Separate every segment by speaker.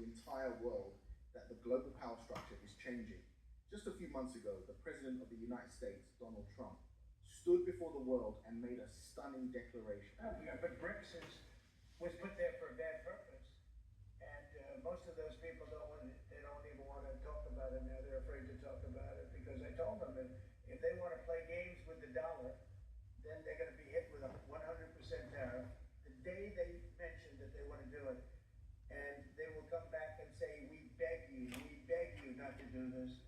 Speaker 1: the entire world that the global power structure is changing. Just a few months ago, the President of the United States, Donald Trump, stood before the world and made a stunning declaration.
Speaker 2: Oh, yeah, but BRICS was put there for a bad purpose. And most of those people don't even want to talk about it now. They're afraid to talk about it because I told them that if they want to play games with the dollar, then they're going to be hit with a 100% tariff the day they mention that they want to do it. And they will come back and say, we beg you not to do this.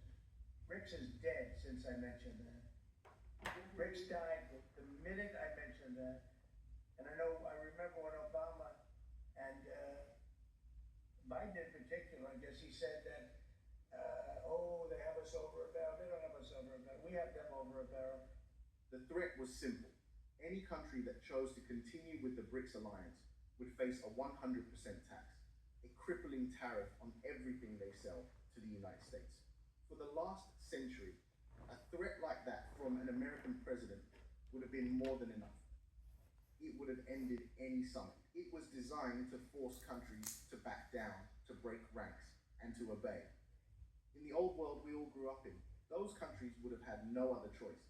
Speaker 2: BRICS is dead since I mentioned that. BRICS died the minute I mentioned that. And I remember when Obama and Biden in particular, I guess he said that, they have us over a barrel. They don't have us over a barrel. We have them over a barrel.
Speaker 1: The threat was simple. Any country that chose to continue with the BRICS alliance would face a 100% tax, a crippling tariff on everything they sell to the United States. For the last century, a threat like that from an American president would have been more than enough. It would have ended any summit. It was designed to force countries to back down, to break ranks, and to obey. In the old world we all grew up in, those countries would have had no other choice.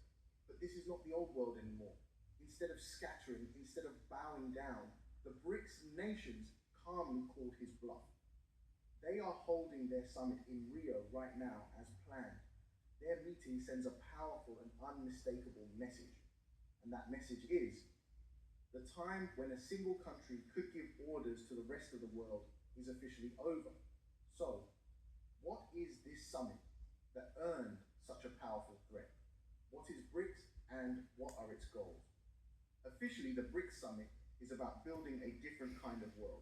Speaker 1: But this is not the old world anymore. Instead of scattering, instead of bowing down, the BRICS nations calmly called his bluff. They are holding their summit in Rio right now as planned. Their meeting sends a powerful and unmistakable message. And that message is, the time when a single country could give orders to the rest of the world is officially over. So, what is this summit that earned such a powerful threat? What is BRICS and what are its goals? Officially, the BRICS summit is about building a different kind of world.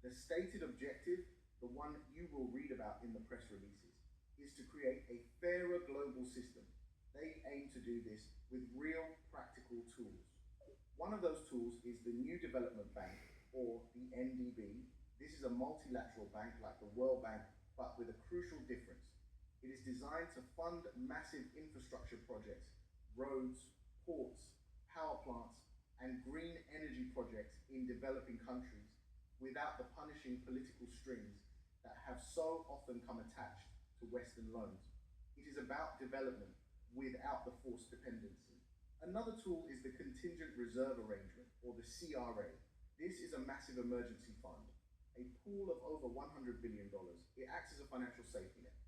Speaker 1: The stated objective, the one you will read about in the press releases, is to create a fairer global system. They aim to do this with real practical tools. One of those tools is the New Development Bank, or the NDB. This is a multilateral bank like the World Bank, but with a crucial difference. It is designed to fund massive infrastructure projects, roads, ports, power plants, and green energy projects in developing countries without the punishing political strings that have so often come attached to Western loans. It is about development without the forced dependency. Another tool is the Contingent Reserve Arrangement, or the CRA. This is a massive emergency fund, a pool of over $100 billion. It acts as a financial safety net.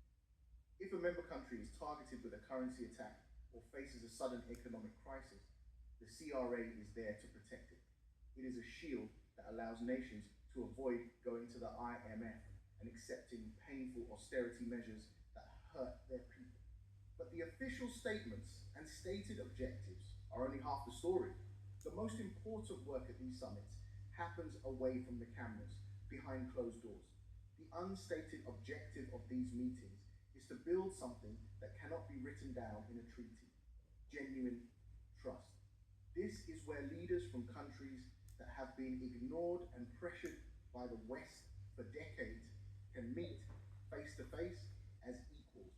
Speaker 1: If a member country is targeted with a currency attack or faces a sudden economic crisis, the CRA is there to protect it. It is a shield that allows nations to avoid going to the IMF and accepting painful austerity measures that hurt their people. But the official statements and stated objectives are only half the story. The most important work at these summits happens away from the cameras, behind closed doors. The unstated objective of these meetings is to build something that cannot be written down in a treaty: genuine trust. This is where leaders from countries that have been ignored and pressured by the West for decades can meet face to face as equals.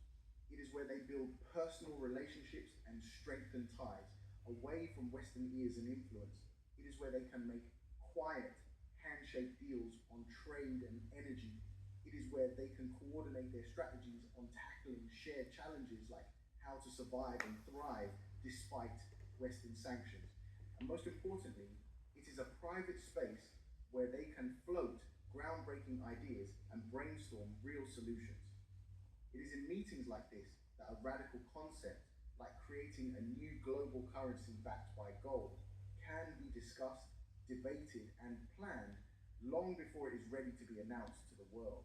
Speaker 1: It is where they build personal relationships and strengthen ties away from Western ears and influence. It is where they can make quiet handshake deals on trade and energy. It is where they can coordinate their strategies on tackling shared challenges like how to survive and thrive despite Western sanctions. And most importantly, it is a private space where they can float groundbreaking ideas and brainstorm real solutions. It is in meetings like this that a radical concept, like creating a new global currency backed by gold, can be discussed, debated, and planned long before it is ready to be announced to the world.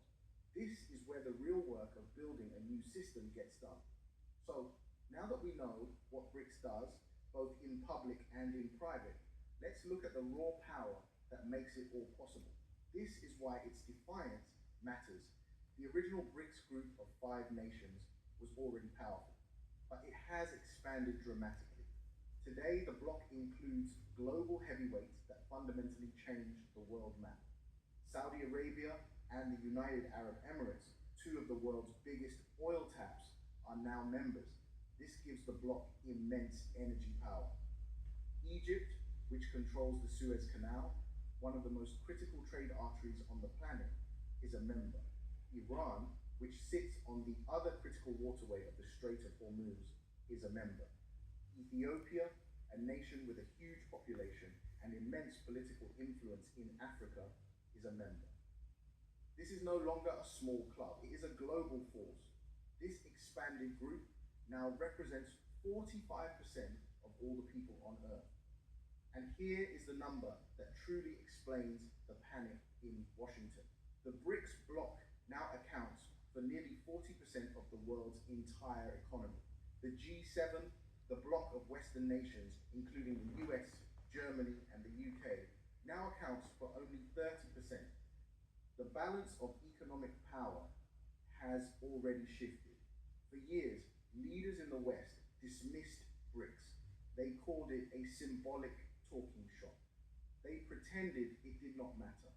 Speaker 1: This is where the real work of building a new system gets done. So, now that we know what BRICS does, both in public and in private, let's look at the raw power that makes it all possible. This is why its defiance matters. The original BRICS group of 5 nations was already powerful, but it has expanded dramatically. Today, the bloc includes global heavyweights that fundamentally change the world map. Saudi Arabia and the United Arab Emirates, 2 of the world's biggest oil taps, are now members. This gives the bloc immense energy power. Egypt, which controls the Suez Canal, one of the most critical trade arteries on the planet, is a member. Iran, which sits on the other critical waterway of the Strait of Hormuz, is a member. Ethiopia, a nation with a huge population and immense political influence in Africa, is a member. This is no longer a small club, it is a global force. This expanded group now represents 45% of all the people on Earth. And here is the number that truly explains the panic in Washington. The BRICS bloc now accounts for nearly 40% of the world's entire economy. The G7, the bloc of Western nations, including the US, Germany, and the UK, now accounts for only 30%. The balance of economic power has already shifted. For years, leaders in the West dismissed BRICS. They called it a symbolic talking shop. They pretended it did not matter.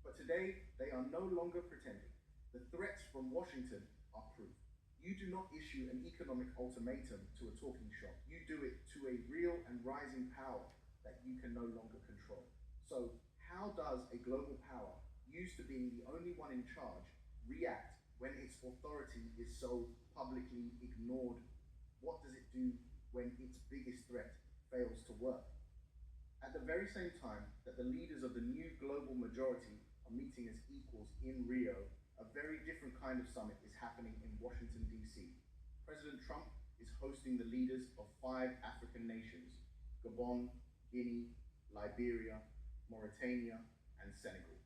Speaker 1: But today, they are no longer pretending. The threats from Washington are proof. You do not issue an economic ultimatum to a talking shop. You do it to a real and rising power that you can no longer control. So how does a global power, used to being the only one in charge, react when its authority is so publicly ignored? What does it do when its biggest threat fails to work? At the very same time that the leaders of the new global majority are meeting as equals in Rio, a very different kind of summit is happening in Washington, D.C. President Trump is hosting the leaders of 5 African nations: Gabon, Guinea, Liberia, Mauritania, and Senegal.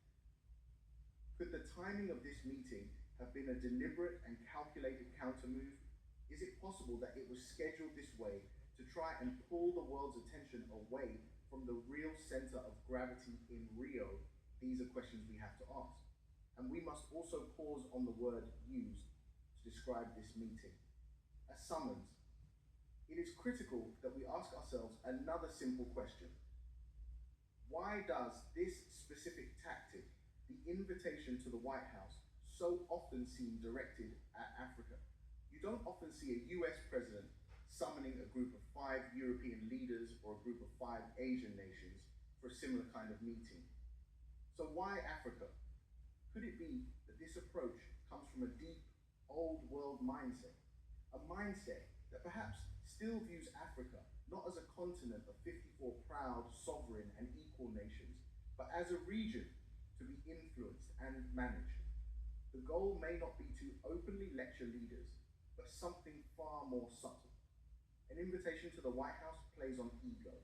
Speaker 1: Could the timing of this meeting have been a deliberate and calculated countermove? Is it possible that it was scheduled this way to try and pull the world's attention away from the real center of gravity in Rio? These are questions we have to ask. And we must also pause on the word used to describe this meeting: a summons. It is critical that we ask ourselves another simple question. Why does this specific tactic, the invitation to the White House, so often seem directed at Africa? You don't often see a US president summoning a group of 5 European leaders or a group of 5 Asian nations for a similar kind of meeting. So why Africa? Could it be that this approach comes from a deep, old world mindset? A mindset that perhaps still views Africa not as a continent of 54 proud, sovereign, and equal nations, but as a region to be influenced and managed. The goal may not be to openly lecture leaders, but something far more subtle. An invitation to the White House plays on ego.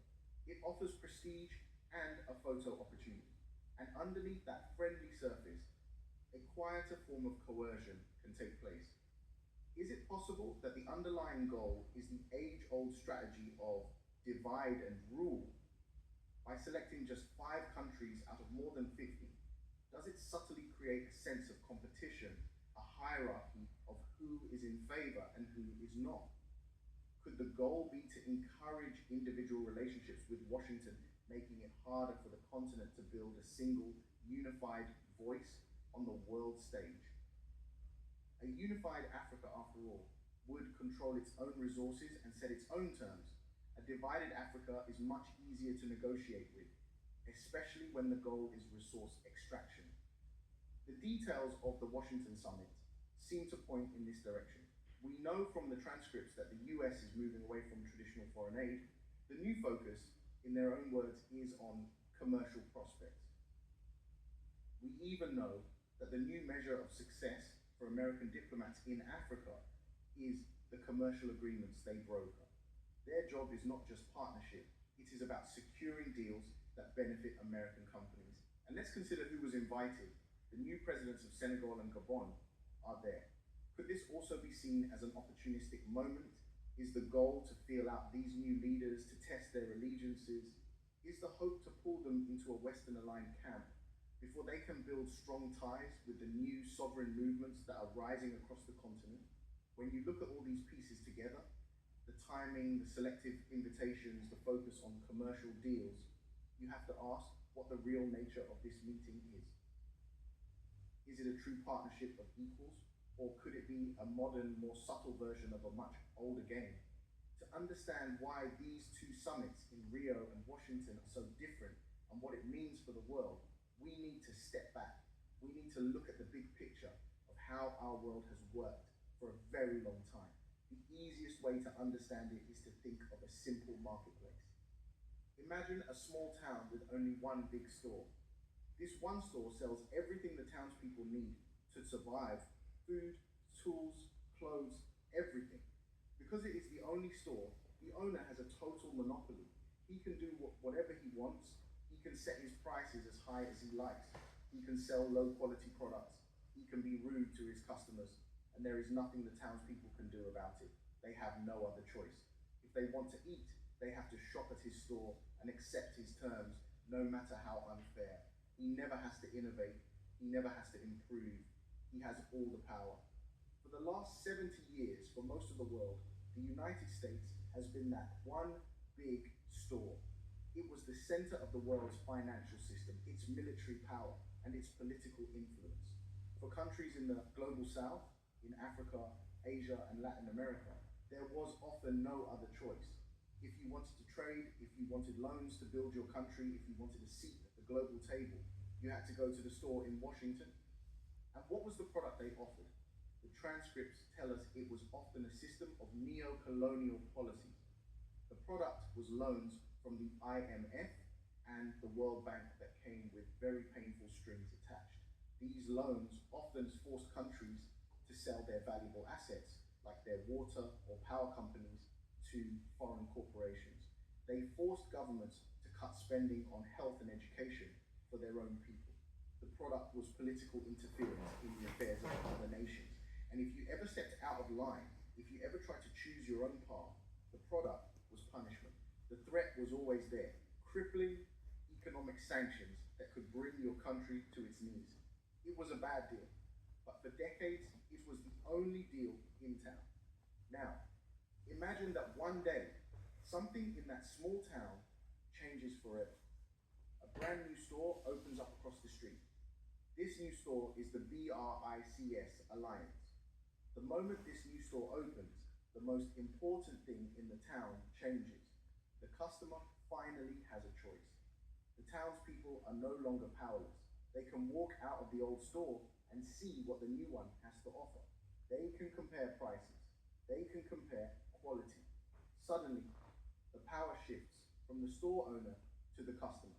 Speaker 1: It offers prestige and a photo opportunity. And underneath that friendly surface, a quieter form of coercion can take place. Is it possible that the underlying goal is the age-old strategy of divide and rule? By selecting just 5 countries out of more than 50, does it subtly create a sense of competition, a hierarchy of who is in favor and who is not? Could the goal be to encourage individual relationships with Washington, making it harder for the continent to build a single, unified voice on the world stage? A unified Africa, after all, would control its own resources and set its own terms. A divided Africa is much easier to negotiate with, especially when the goal is resource extraction. The details of the Washington summit seem to point in this direction. We know from the transcripts that the US is moving away from traditional foreign aid. The new focus, in their own words, is on commercial prospects. We even know that the new measure of success for American diplomats in Africa is the commercial agreements they broker. Their job is not just partnership, it is about securing deals that benefit American companies. And let's consider who was invited. The new presidents of Senegal and Gabon are there. Could this also be seen as an opportunistic moment? Is the goal to feel out these new leaders, to test their allegiances? Is the hope to pull them into a Western-aligned camp before they can build strong ties with the new sovereign movements that are rising across the continent? When you look at all these pieces together, the timing, the selective invitations, the focus on commercial deals, you have to ask what the real nature of this meeting is. Is it a true partnership of equals, or could it be a modern, more subtle version of a much older game? To understand why these 2 summits in Rio and Washington are so different and what it means for the world, we need to step back. We need to look at the big picture how our world has worked for a very long time. The easiest way to understand it is to think of a simple marketplace. Imagine a small town with only one big store. This one store sells everything the townspeople need to survive: food, tools, clothes, everything. Because it is the only store, the owner has a total monopoly. He can do whatever he wants. He can set his prices as high as he likes. He can sell low quality products. He can be rude to his customers, and there is nothing the townspeople can do about it. They have no other choice. If they want to eat, they have to shop at his store and accept his terms, no matter how unfair. He never has to innovate. He never has to improve. He has all the power. For the last 70 years, for most of the world, the United States has been that one big store. It was the center of the world's financial system, its military power, and its political influence. For countries in the global south, in Africa, Asia, and Latin America, there was often no other choice. If you wanted to trade, if you wanted loans to build your country, if you wanted a seat at the global table, you had to go to the store in Washington. And what was the product they offered? The transcripts tell us it was often a system of neo-colonial policies. The product was loans from the IMF and the World Bank that came with very painful strings attached. These loans often forced countries to sell their valuable assets, like their water or power companies, to foreign corporations. They forced governments to cut spending on health and education for their own people. The product was political interference in the affairs of other nations. And if you ever stepped out of line, if you ever tried to choose your own path, the product was punishment. The threat was always there: crippling economic sanctions that could bring your country to its knees. It was a bad deal, but for decades, it was the only deal in town. Now, imagine that one day, something in that small town changes forever. A brand new store opens up across the street. This new store is the BRICS Alliance. The moment this new store opens, the most important thing in the town changes. The customer finally has a choice. The townspeople are no longer powerless. They can walk out of the old store and see what the new one has to offer. They can compare prices. They can compare quality. Suddenly, the power shifts from the store owner to the customer.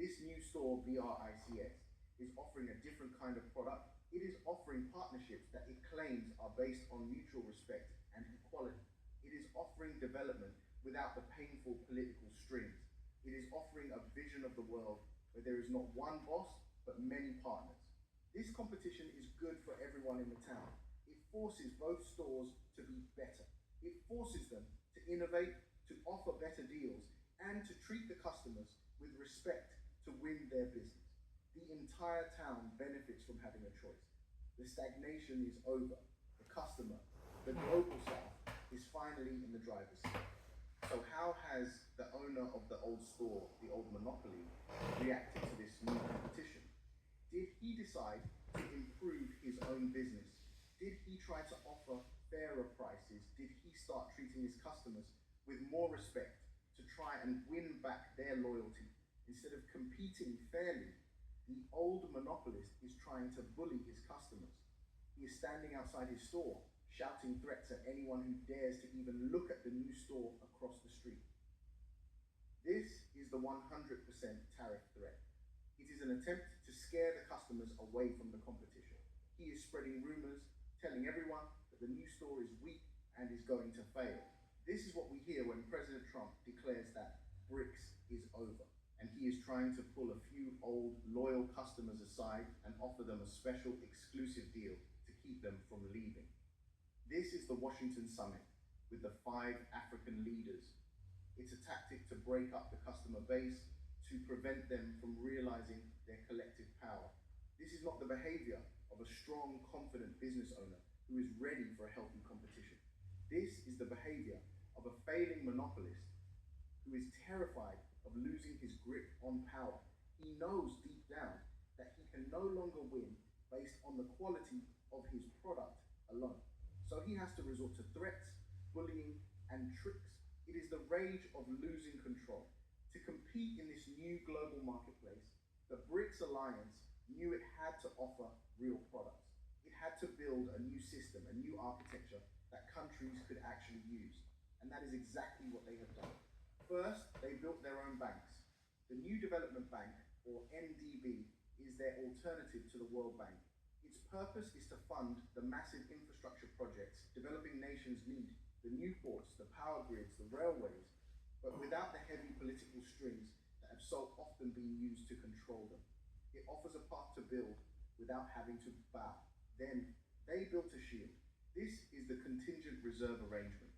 Speaker 1: This new store, BRICS, is offering a different kind of product. It is offering partnerships that it claims are based on mutual respect and equality. It is offering development without the painful political strings. It is offering a vision of the world where there is not one boss, but many partners. This competition is good for everyone in the town. It forces both stores to be better. It forces them to innovate, to offer better deals, and to treat the customers with respect to win their business. The entire town benefits from having a choice. The stagnation is over. The customer, the global south, is finally in the driver's seat. So how has the owner of the old store, the old monopoly, reacted to this new competition? Did he decide to improve his own business? Did he try to offer fairer prices? Did he start treating his customers with more respect to try and win back their loyalty? Instead of competing fairly, the old monopolist is trying to bully his customers. He is standing outside his store, shouting threats at anyone who dares to even look at the new store across the street. This is the 100% tariff threat. It is an attempt to scare the customers away from the competition. He is spreading rumors, telling everyone that the new store is weak and is going to fail. This is what we hear when President Trump declares that BRICS is over, and he is trying to pull a few old, loyal customers aside and offer them a special exclusive deal to keep them from leaving. This is the Washington Summit with the 5 African leaders. It's a tactic to break up the customer base, to prevent them from realizing their collective power. This is not the behavior of a strong, confident business owner who is ready for a healthy competition. This is the behavior of a failing monopolist who is terrified of losing his grip on power. He knows deep down that he can no longer win based on the quality of his product alone. So he has to resort to threats, bullying, and tricks. It is the rage of losing control. To compete in this new global marketplace, the BRICS Alliance knew it had to offer real products. It had to to build a new system, a new architecture that countries could actually use. And that is exactly what they have done. First, they built their own banks. The New Development Bank, or NDB, is their alternative to the World Bank. Its purpose is to fund the massive infrastructure projects developing nations need, the new ports, the power grids, the railways, but without the heavy political strings that have so often been used to control them. It offers a path to build without having to bow. Then they built a shield. This is the Contingent Reserve Arrangement,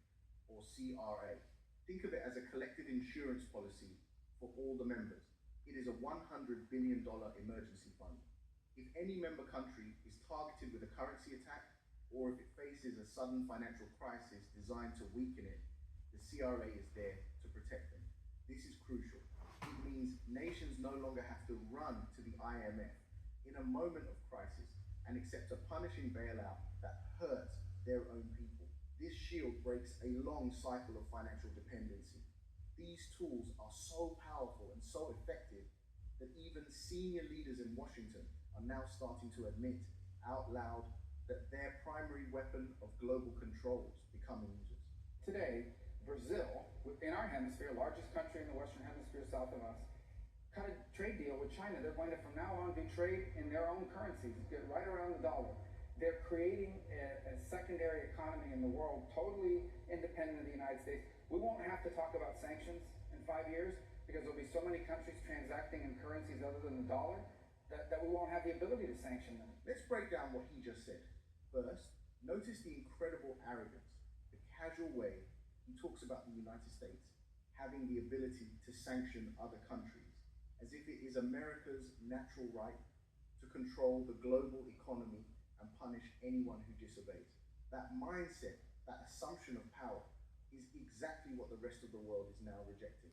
Speaker 1: or CRA. Think of it as a collective insurance policy for all the members. It is a $100 billion emergency fund. If any member country is targeted with a currency attack, or if it faces a sudden financial crisis designed to weaken it, the CRA is there to protect them. This is crucial. It means nations no longer have to run to the IMF in a moment of crisis and accept a punishing bailout that hurts their own people. This shield breaks a long cycle of financial dependency. These tools are so powerful and so effective that even senior leaders in Washington are now starting to admit out loud that their primary weapon of global control is becoming users.
Speaker 3: Today, Brazil, in our hemisphere, largest country in the Western Hemisphere south of us, cut a trade deal with China. They're going to, from now on, do trade in their own currencies, get right around the dollar. They're creating a secondary economy in the world, totally independent of the United States. We won't have to talk about sanctions in 5 years because there'll be so many countries transacting in currencies other than the dollar that we won't have the ability to sanction them.
Speaker 1: Let's break down what he just said. First, notice the incredible arrogance, the casual way he talks about the United States having the ability to sanction other countries, as if it is America's natural right to control the global economy and punish anyone who disobeys. That mindset, that assumption of power, is exactly what the rest of the world is now rejecting.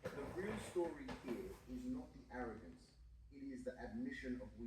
Speaker 1: But the real story here is not the arrogance, it is the admission of weakness.